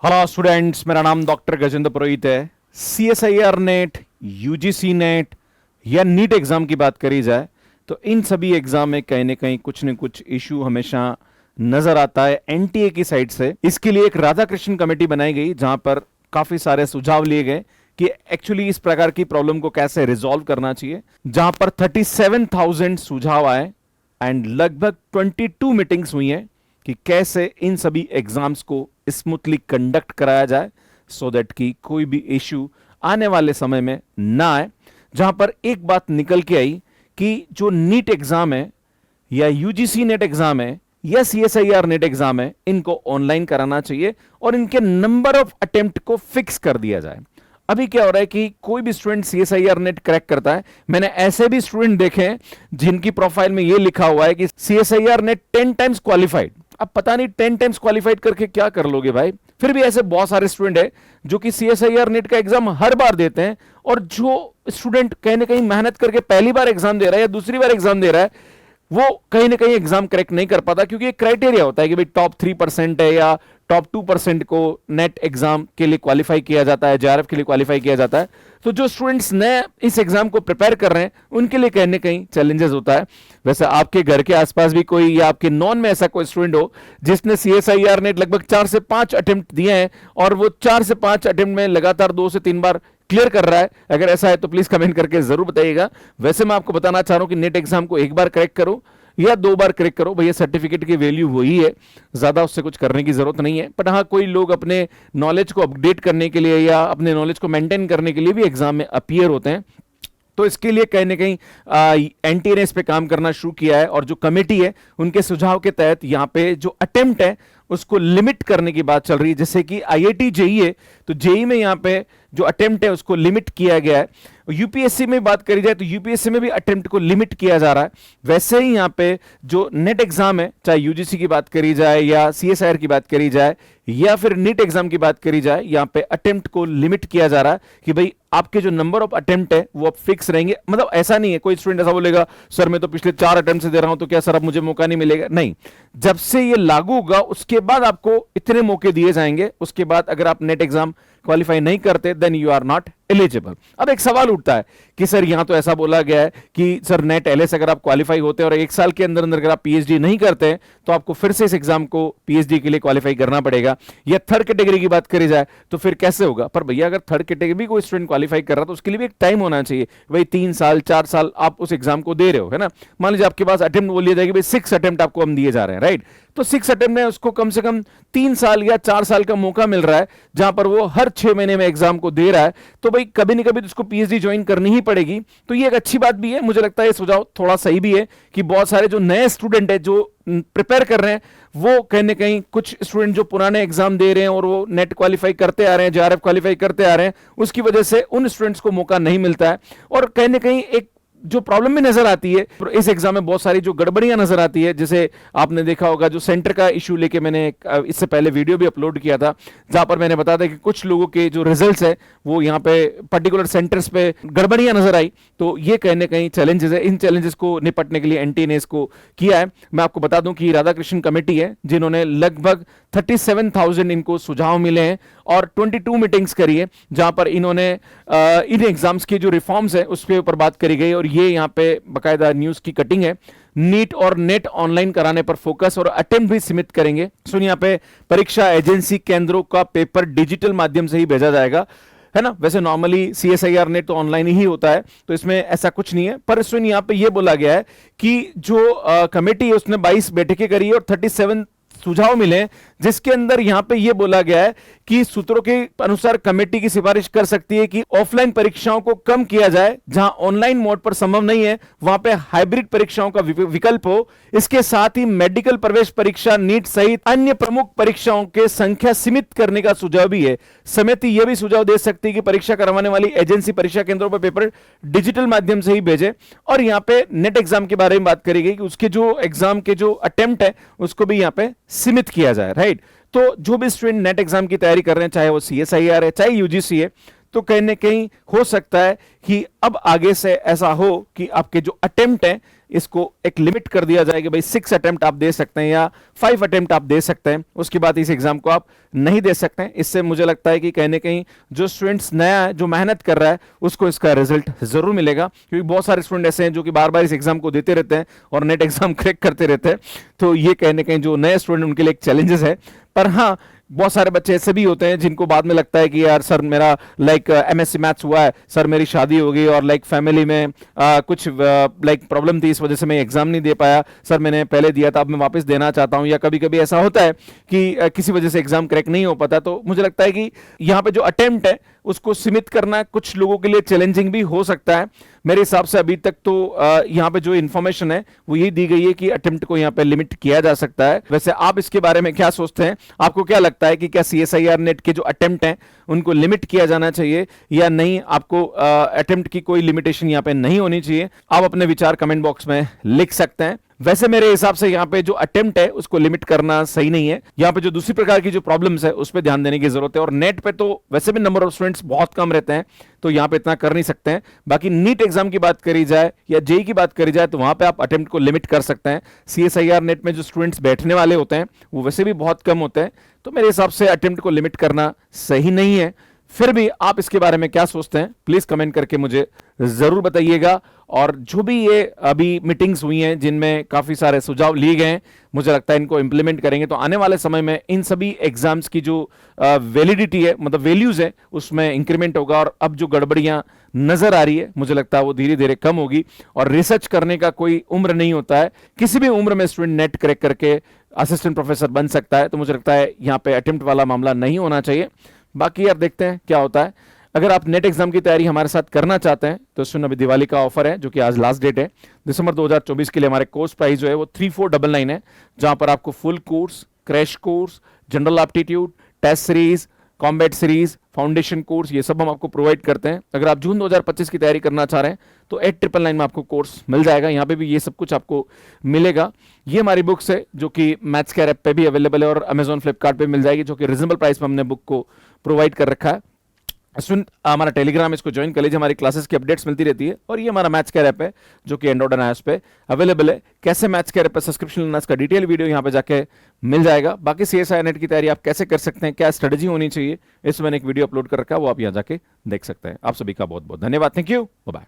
Hello students, मेरा नाम doctor Gajendra पुरोहित है। सीएसआईआर नेट, यूजीसी नेट या नीट एग्जाम की बात करी जाए तो इन सभी एग्जाम में कहीं ना कहीं कुछ न कुछ इशू हमेशा नजर आता है एनटीए की साइड से। इसके लिए एक राधा कृष्ण कमेटी बनाई गई जहां पर काफी सारे सुझाव लिए गए कि एक्चुअली इस प्रकार की प्रॉब्लम को कैसे रिजॉल्व करना चाहिए, जहां पर 37,000 सुझाव आए एंड लगभग 22 मीटिंग्स हुई हैं कि कैसे इन सभी एग्जाम्स को स्मूथली कंडक्ट कराया जाए सो दैट कि कोई भी इश्यू आने वाले समय में ना आए। जहां पर एक बात निकल के आई कि जो नीट एग्जाम है या यूजीसी नेट एग्जाम है या सीएसआईआर नेट एग्जाम है, इनको ऑनलाइन कराना चाहिए और इनके नंबर ऑफ अटेम्प्ट को फिक्स कर दिया जाए। अभी क्या हो रहा है कि कोई भी स्टूडेंट सीएसआईआर नेट क्रैक करता है, मैंने ऐसे भी स्टूडेंट देखे हैं जिनकी प्रोफाइल में यह लिखा हुआ है कि सीएसआईआर नेट 10 टाइम्स क्वालिफाइड। अब पता नहीं 10 टाइम्स क्वालिफाइड करके क्या कर लोगे भाई। फिर भी ऐसे बहुत सारे स्टूडेंट है जो कि सीएसआईआर नेट का एग्जाम हर बार देते हैं, और जो स्टूडेंट कहीं ना कहीं मेहनत करके पहली बार एग्जाम दे रहा है या दूसरी बार एग्जाम दे रहा है, वो कहीं ना कहीं एग्जाम क्रैक नहीं कर पाता, क्योंकि एक क्राइटेरिया होता है कि भाई टॉप 3% है या टॉप 2% को नेट एग्जाम के लिए क्वालिफाई किया जाता है, जेआरएफ के लिए क्वालिफाई किया जाता है। तो जो स्टूडेंट्स नए इस एग्जाम को प्रिपेयर कर रहे हैं उनके लिए कहीं ना कहीं चैलेंजेस होता है। वैसे आपके घर के आसपास भी कोई या आपके नॉन में ऐसा कोई स्टूडेंट हो जिसने सीएसआईआर नेट लगभग 4 से 5 अटेम्प्ट दिए हैं और वो 4 से 5 अटेम्प्ट में लगातार 2 से 3 बार क्लियर कर रहा है, अगर ऐसा है तो प्लीज कमेंट करके जरूर बताइएगा। वैसे मैं आपको बताना चाह रहा हूं कि नेट एग्जाम को एक बार क्रैक करो या 2 बार क्रैक करो, भैया सर्टिफिकेट की वैल्यू वही है, ज्यादा उससे कुछ करने की जरूरत नहीं है। बट हाँ, कोई लोग अपने नॉलेज को अपडेट करने के लिए या अपने नॉलेज को मेंटेन करने के लिए भी एग्जाम में अपीयर होते हैं। तो इसके लिए कहीं ना कहीं एनटीए ने इस पे काम करना शुरू किया है, और जो कमेटी है उनके सुझाव के तहत यहाँ पे जो अटेम्प्ट है उसको लिमिट करने की बात चल रही है। जैसे कि आईआईटी जेई है, तो जेई में यहाँ पे जो अटेम्प्ट है उसको लिमिट किया गया है। यूपीएससी में बात करी जाए तो यूपीएससी में भी अटेम्प्ट को लिमिट किया जा रहा है। वैसे ही यहाँ पे जो नेट एग्जाम है, चाहे यूजीसी की बात करी जाए या सीएसआईआर की बात करी जाए या फिर नीट एग्जाम की बात करी जाए, यहाँ पे अटेम्प्ट को लिमिट किया जा रहा है कि भाई आपके जो नंबर ऑफ अटेम्प्ट है वो अब फिक्स रहेंगे। मतलब ऐसा नहीं है कोई स्टूडेंट ऐसा बोलेगा सर मैं तो पिछले 4 अटेम्प्ट से दे रहा हूं तो क्या सर अब मुझे मौका नहीं मिलेगा। नहीं, जब से ये लागू होगा उसके बाद आपको इतने मौके दिए जाएंगे। उसके बाद अगर आप नेट एग्जाम क्वालिफाई नहीं करते then you are not eligible. अब एक सवाल उठता है कि सर यहां तो ऐसा बोला गया है कि सर नेट एलएस अगर आप क्वालिफाई होते हैं और 1 साल के अंदर अंदर अगर आप पीएचडी नहीं करते हैं तो आपको फिर से इस एग्जाम को पीएचडी के लिए क्वालिफाई करना पड़ेगा। या थर्ड कैटेगरी की बात करी जाए तो फिर कैसे होगा। पर भैया अगर थर्ड कैटेगरी भी कोई स्टूडेंट क्वालिफाई कर रहा है तो उसके लिए भी एक टाइम होना चाहिए। भाई 3 साल 4 साल आप उस एग्जाम को दे रहे हो, है ना। मान लीजिए आपके पास अटेम्प्ट बोलिए जाएगी भाई 6 अटेम्प्ट आपको हम दिए जा रहे हैं, राइट। तो 6 अटेम्प्ट में उसको कम से कम 3 साल या 4 साल का मौका मिल रहा है, जहां पर वो हर 6 महीने में एग्जाम को दे रहा है। तो भाई कभी ना कभी तो उसको पीएचडी ज्वाइन करनी ही पड़ेगी। तो ये एक अच्छी बात भी है, मुझे लगता है ये सुझाव थोड़ा सही भी है कि बहुत सारे जो नए स्टूडेंट है जो प्रिपेयर कर रहे हैं वो कहीं ना कहीं, कुछ स्टूडेंट जो पुराने एग्जाम दे रहे हैं और वो नेट क्वालिफाई करते आ रहे हैं, जेआरएफ क्वालिफाई करते आ रहे हैं, उसकी वजह से उन स्टूडेंट्स को मौका नहीं मिलता है। और कहीं ना कहीं एक जो प्रॉब्लम भी नजर आती है इस एग्जाम में, बहुत सारी जो गड़बड़ियां नजर आती है। जैसे आपने देखा होगा जो सेंटर का इशू लेके मैंने इससे पहले वीडियो भी अपलोड किया था, जहां पर मैंने बताया था कि कुछ लोगों के जो रिजल्ट्स है वो यहाँ पे पर्टिकुलर सेंटर्स पे गड़बड़ियां नजर आई। तो ये कहीं ना कहीं चैलेंजेस है, इन चैलेंजेस को निपटने के लिए एनटीए ने इसको किया है। मैं आपको बता दूं कि राधा कृष्ण कमेटी है जिन्होंने लगभग 37,000 इनको सुझाव मिले हैं और 22 मीटिंग्स करी है, जहां पर इन्होंने इन एग्जाम्स के जो रिफॉर्म्स है उसके ऊपर बात करी गई। और ये यहाँ पे बकायदा न्यूज की कटिंग है। नीट और नेट ऑनलाइन कराने पर फोकस और अटेम्प्ट भी सीमित करेंगे। सुन, यहाँ पे परीक्षा एजेंसी केंद्रों का पेपर डिजिटल माध्यम से ही भेजा जाएगा, है ना। वैसे नॉर्मली सीएसआईआर नेट तो ऑनलाइन ही होता है, तो इसमें ऐसा कुछ नहीं है। पर सुन, यहाँ पे ये बोला गया है कि जो कमेटी है उसने 22 बैठकें करी है और 37 सुझाव मिले, जिसके अंदर यहां पे यह बोला गया है कि सूत्रों के अनुसार कमेटी की सिफारिश कर सकती है कि ऑफलाइन परीक्षाओं को कम किया जाए, जहां ऑनलाइन मोड पर संभव नहीं है वहां पे हाइब्रिड परीक्षाओं का विकल्प हो। इसके साथ ही मेडिकल प्रवेश परीक्षा, नीट सहित अन्य प्रमुख परीक्षाओं के संख्या सीमित करने का सुझाव भी है। समिति यह भी सुझाव दे सकती है कि परीक्षा करवाने वाली एजेंसी परीक्षा केंद्रों पर पेपर डिजिटल माध्यम से ही भेजे। और यहां पे नेट एग्जाम के बारे में बात करी गई कि उसके जो एग्जाम के जो अटेम्प्ट है उसको भी यहां पे सीमित किया जाए, राइट। तो जो भी स्टूडेंट नेट एग्जाम की तैयारी कर रहे हैं, चाहे वो सीएसआईआर है चाहे यूजीसी है, तो कहीं ना कहीं हो सकता है कि अब आगे से ऐसा हो कि आपके जो अटेम्प्ट है इसको एक लिमिट कर दिया जाए कि भाई 6 अटेम्प्ट आप दे सकते हैं या 5 अटेम्प्ट आप दे सकते हैं, उसके बाद इस एग्जाम को आप नहीं दे सकते हैं। इससे मुझे लगता है कि कहीं ना कहीं जो स्टूडेंट्स नया है, जो मेहनत कर रहा है, उसको इसका रिजल्ट जरूर मिलेगा, क्योंकि बहुत सारे स्टूडेंट ऐसे हैं जो कि बार बार इस एग्जाम को देते रहते हैं और नेट एग्जाम क्रैक करते रहते हैं। तो ये कहीं ना कहीं जो नए स्टूडेंट उनके लिए एक चैलेंजेस है। पर हाँ, बहुत सारे बच्चे ऐसे भी होते हैं जिनको बाद में लगता है कि यार सर मेरा लाइक एमएससी मैथ्स हुआ है, सर मेरी शादी हो गई और लाइक फैमिली में कुछ लाइक प्रॉब्लम थी, इस वजह से मैं एग्जाम नहीं दे पाया, सर मैंने पहले दिया था अब मैं वापस देना चाहता हूं। या कभी कभी ऐसा होता है कि किसी वजह से एग्जाम क्रैक नहीं हो पाता। तो मुझे लगता है कि यहाँ पे जो अटेम्प्ट है उसको सीमित करना कुछ लोगों के लिए चैलेंजिंग भी हो सकता है। मेरे हिसाब से अभी तक तो यहाँ पे जो इन्फॉर्मेशन है वो यही दी गई है कि अटेम्प्ट को यहाँ पे लिमिट किया जा सकता है। वैसे आप इसके बारे में क्या सोचते हैं? आपको क्या लगता है कि क्या सीएसआईआर नेट के जो अटेम्प्ट हैं उनको लिमिट किया जाना चाहिए या नहीं? आपको अटेम्प्ट की कोई लिमिटेशन यहाँ पे नहीं होनी चाहिए? आप अपने विचार कमेंट बॉक्स में लिख सकते हैं। वैसे मेरे हिसाब से यहाँ पे जो अटेम्प्ट है उसको लिमिट करना सही नहीं है। यहाँ पे जो दूसरी प्रकार की जो प्रॉब्लम्स है उस पर ध्यान देने की जरूरत है। और नेट पे तो वैसे भी नंबर ऑफ स्टूडेंट्स बहुत कम रहते हैं, तो यहाँ पे इतना कर नहीं सकते हैं। बाकी नीट एग्जाम की बात करी जाए या जेई की बात करी जाए तो वहां पे आप अटेम्प्ट को लिमिट कर सकते हैं। सीएसआईआर नेट में जो स्टूडेंट्स बैठने वाले होते हैं वो वैसे भी बहुत कम होते हैं, तो मेरे हिसाब से अटेम्प्ट को लिमिट करना सही नहीं है। फिर भी आप इसके बारे में क्या सोचते हैं प्लीज कमेंट करके मुझे जरूर बताइएगा। और जो भी ये अभी मीटिंग्स हुई हैं जिनमें काफी सारे सुझाव लिए गए हैं, मुझे लगता है इनको इंप्लीमेंट करेंगे तो आने वाले समय में इन सभी एग्जाम्स की जो वैलिडिटी है, मतलब वैल्यूज है, उसमें इंक्रीमेंट होगा। और अब जो गड़बड़ियां नजर आ रही है मुझे लगता है वो धीरे धीरे कम होगी। और रिसर्च करने का कोई उम्र नहीं होता है, किसी भी उम्र में स्टूडेंट नेट क्रैक करके असिस्टेंट प्रोफेसर बन सकता है। तो मुझे लगता है यहाँ पे अटेम्प्ट वाला मामला नहीं होना चाहिए। बाकी यार देखते हैं क्या होता है। अगर आप नेट एग्जाम की तैयारी हमारे साथ करना चाहते हैं तो सुन, अभी दिवाली का ऑफर है जो कि आज लास्ट डेट है। दिसंबर 2024 के लिए हमारे कोर्स प्राइस जो है वो 3499 है, जहां पर आपको full course, crash course, general aptitude, test series, combat series, foundation course, ये सब हम आपको प्रोवाइड करते हैं। अगर आप जून 2025 की तैयारी करना चाह रहे हैं तो 8999 में आपको कोर्स मिल जाएगा। यहाँ पे भी ये सब कुछ आपको मिलेगा। ये हमारी बुक्स है जो कि मैथ्स केयर ऐप पे भी अवेलेबल है और अमेजॉन फ्लिपकार्ट पे मिल जाएगी, जो कि रिजनेबल प्राइस में हमने बुक को प्रोवाइड कर रखा है। सुन, हमारा टेलीग्राम, इसको ज्वाइन कर लीजिए, हमारी क्लासेस की अपडेट्स मिलती रहती है। और ये हमारा मैथ्स केयर ऐप है जो कि एंड्रॉइड और आईओएस पे अवेलेबल है। कैसे मैथ्स केयर ऐप पे सब्सक्रिप्शन लेना, इसका डिटेल वीडियो यहाँ पे जाके मिल जाएगा। बाकी सीएसआईआर नेट की तैयारी आप कैसे कर सकते हैं, क्या स्ट्रेटेजी होनी चाहिए, इस मैंने एक वीडियो अपलोड कर रखा है, वो आप यहाँ जाके देख सकते हैं। आप सभी का बहुत बहुत धन्यवाद। Thank you, bye.